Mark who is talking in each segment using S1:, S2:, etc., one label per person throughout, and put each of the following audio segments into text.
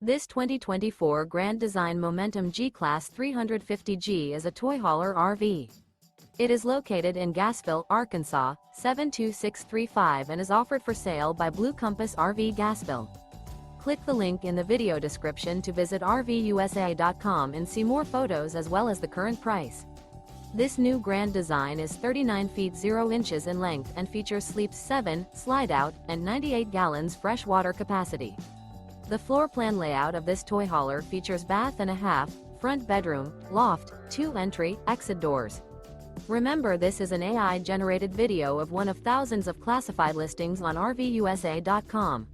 S1: This 2024 Grand Design Momentum G-Class 350G is a toy hauler RV. It is located in Gassville, Arkansas, 72635 and is offered for sale by Blue Compass RV Gassville. Click the link in the video description to visit RVUSA.com and see more photos as well as the current price. This new Grand Design is 39 feet 0 inches in length and features sleeps 7, slide-out, and 98 gallons fresh water capacity. The floor plan layout of this toy hauler features bath and a half, front bedroom, loft, 2 entry, exit doors. Remember, this is an AI-generated video of one of thousands of classified listings on RVUSA.com.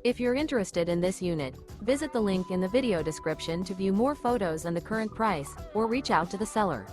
S1: If you're interested in this unit, visit the link in the video description to view more photos and the current price, or reach out to the seller.